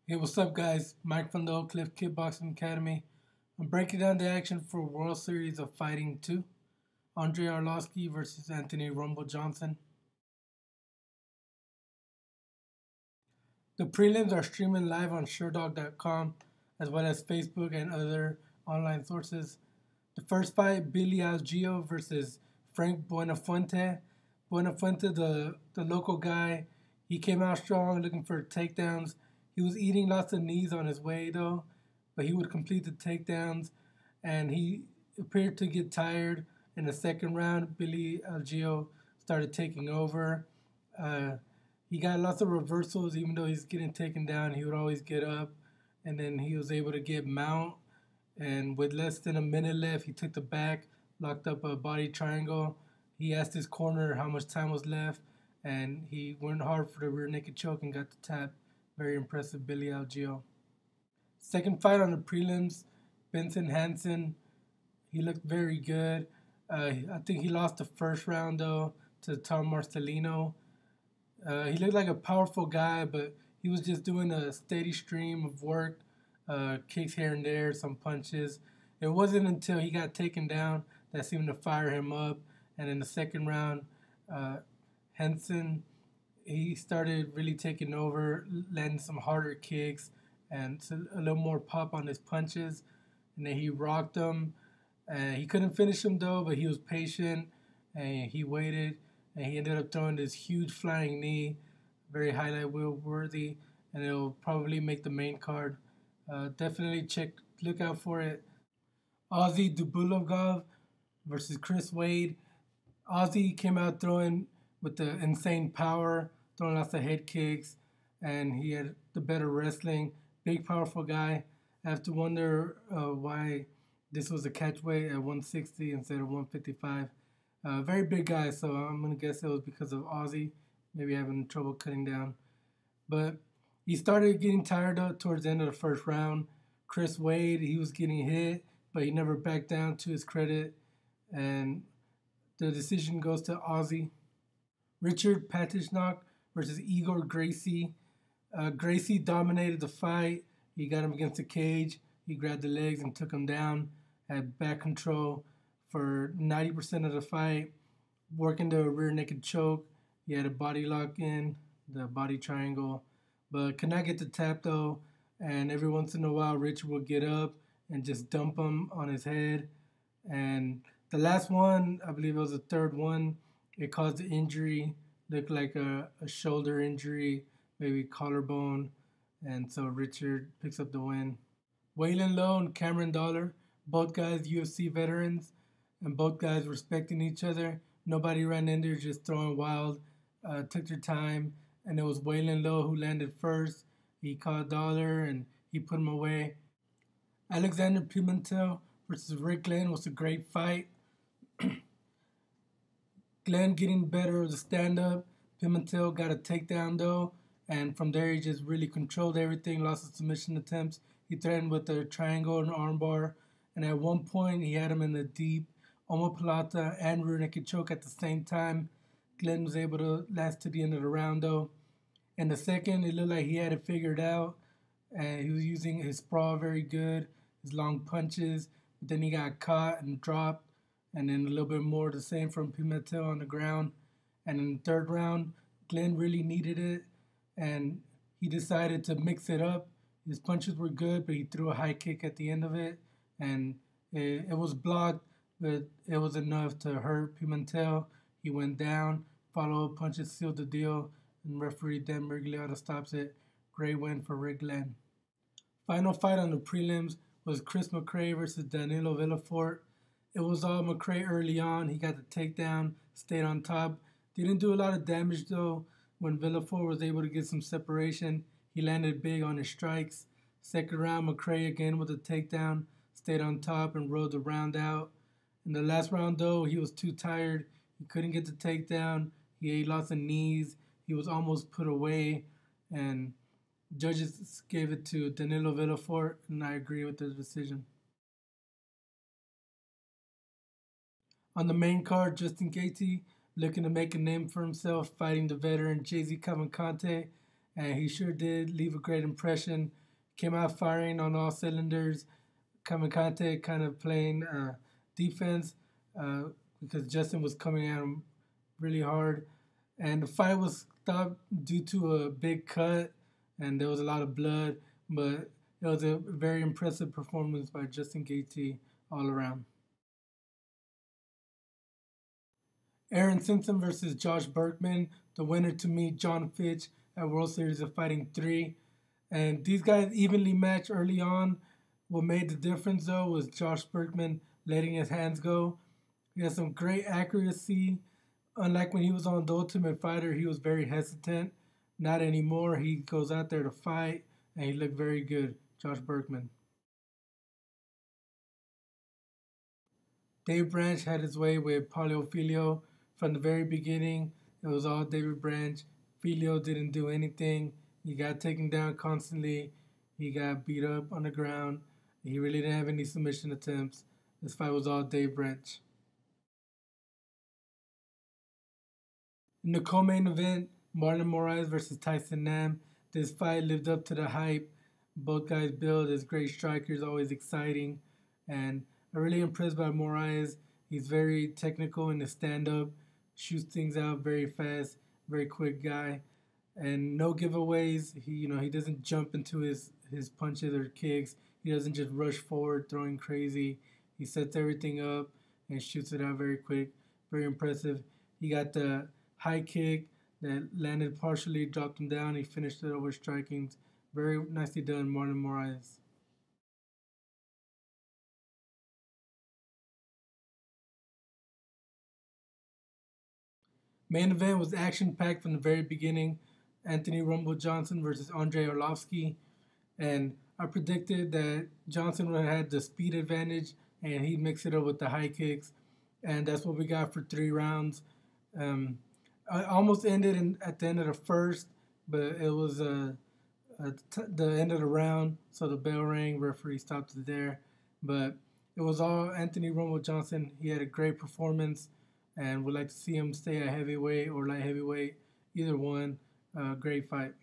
Hey, what's up, guys? Mike from the Oak Cliff Kickboxing Academy. I'm breaking down the action for World Series of Fighting 2. Andrei Arlovski versus Anthony Rumble Johnson. The prelims are streaming live on SureDog.com as well as Facebook and other online sources. The first fight, Billy Algeo versus Frank Buenafuente. Buenafuente, the local guy, he came out strong looking for takedowns. He was eating lots of knees on his way, though, but he would complete the takedowns, and he appeared to get tired. In the second round, Billy Algeo started taking over. He got lots of reversals, even though he's getting taken down. He would always get up, and then he was able to get mount. And with less than a minute left, he took the back, locked up a body triangle. He asked his corner how much time was left, and he went hard for the rear naked choke and got the tap. Very impressive, Billy Algeo. Second fight on the prelims, Brenson Hansen. He looked very good. I think he lost the first round, though, to Tom Marcelino. He looked like a powerful guy, but he was just doing a steady stream of work, kicks here and there, some punches. It wasn't until he got taken down that seemed to fire him up. And in the second round, Hansen, he started really taking over, landing some harder kicks and a little more pop on his punches. And then he rocked them. He couldn't finish him, though, but he was patient and he waited. And he ended up throwing this huge flying knee, very highlight wheel worthy, and it'll probably make the main card. Definitely look out for it. Ozzy Dugulubgov versus Chris Wade. Ozzy came out throwing with the insane power, throwing lots of head kicks, and he had the better wrestling. Big, powerful guy. I have to wonder why this was a catch weight at 160 instead of 155. Very big guy, so I'm going to guess it was because of Ozzy, maybe having trouble cutting down. But he started getting tired up towards the end of the first round. Chris Wade, he was getting hit, but he never backed down, to his credit. And the decision goes to Ozzy. Richard Patishnock versus Igor Gracie. Gracie dominated the fight. He got him against the cage. He grabbed the legs and took him down. Had back control for 90% of the fight. Working the rear naked choke. He had a body lock in, the body triangle. But could not get the tap, though. And every once in a while, Richard would get up and just dump him on his head. And the last one, I believe it was the third one, it caused an injury. Looked like a shoulder injury, maybe collarbone. And so Richard picks up the win. Waylon Lowe and Cameron Dollar, both guys UFC veterans, and both guys respecting each other. Nobody ran in there just throwing wild, took their time. And it was Waylon Lowe who landed first. He caught Dollar and he put him away. Alexandre Pimentel versus Rick Glenn was a great fight. Glenn getting better of the stand-up. Pimentel got a takedown, though, and from there he just really controlled everything, lots of submission attempts. He threatened with a triangle and armbar, and at one point he had him in the deep omoplata and rear naked choke at the same time. Glenn was able to last to the end of the round, though. In the second, it looked like he had it figured out, and he was using his sprawl very good, his long punches, but then he got caught and dropped. And then a little bit more the same from Pimentel on the ground. And in the third round, Glenn really needed it, and he decided to mix it up. His punches were good, but he threw a high kick at the end of it, and it was blocked, but it was enough to hurt Pimentel. He went down, follow-up punches sealed the deal, and referee Dan Mergliotta stops it. Great win for Rick Glenn. Final fight on the prelims was Kris McCray versus Danillo Villefort. It was all McCray early on. He got the takedown, stayed on top. Didn't do a lot of damage, though. When Villefort was able to get some separation, he landed big on his strikes. Second round, McCray again with a takedown, stayed on top and rode the round out. In the last round, though, he was too tired. He couldn't get the takedown. He ate lots of knees. He was almost put away. And judges gave it to Danillo Villefort, and I agree with the decision. On the main card, Justin Gaethje looking to make a name for himself, fighting the veteran Gesias Cavalcante. and he sure did leave a great impression. Came out firing on all cylinders. Cavalcante kind of playing defense uh, because Justin was coming at him really hard. And the fight was stopped due to a big cut, and there was a lot of blood, but it was a very impressive performance by Justin Gaethje all around. Aaron Simpson versus Josh Burkman, the winner to meet John Fitch at World Series of Fighting 3. And these guys evenly matched early on. What made the difference, though, was Josh Burkman letting his hands go. He had some great accuracy. Unlike when he was on The Ultimate Fighter, he was very hesitant. Not anymore. He goes out there to fight, and he looked very good, Josh Burkman. Dave Branch had his way with Paulo Filho from the very beginning. It was all David Branch. Filho didn't do anything. He got taken down constantly. He got beat up on the ground. He really didn't have any submission attempts. This fight was all Dave Branch. In the co-main event, Marlon Moraes versus Tyson Nam. This fight lived up to the hype. Both guys build as great strikers, always exciting. And I'm really impressed by Moraes. He's very technical in his stand-up, shoots things out very fast, very quick guy, and no giveaways. He doesn't jump into his punches or kicks. He doesn't just rush forward throwing crazy. He sets everything up and shoots it out very quick. Very impressive. He got the high kick that landed partially, dropped him down. He finished it over striking. Very nicely done, Marlon Moraes. Main event was action packed from the very beginning. Anthony Rumble Johnson versus Andrei Arlovski. And I predicted that Johnson would have had the speed advantage and he'd mix it up with the high kicks. And that's what we got for 3 rounds. I almost ended at the end of the first, but it was the end of the round, so the bell rang, referee stopped it there. But it was all Anthony Rumble Johnson. He had a great performance, and would like to see him stay at heavyweight or light heavyweight, either one. Great fight.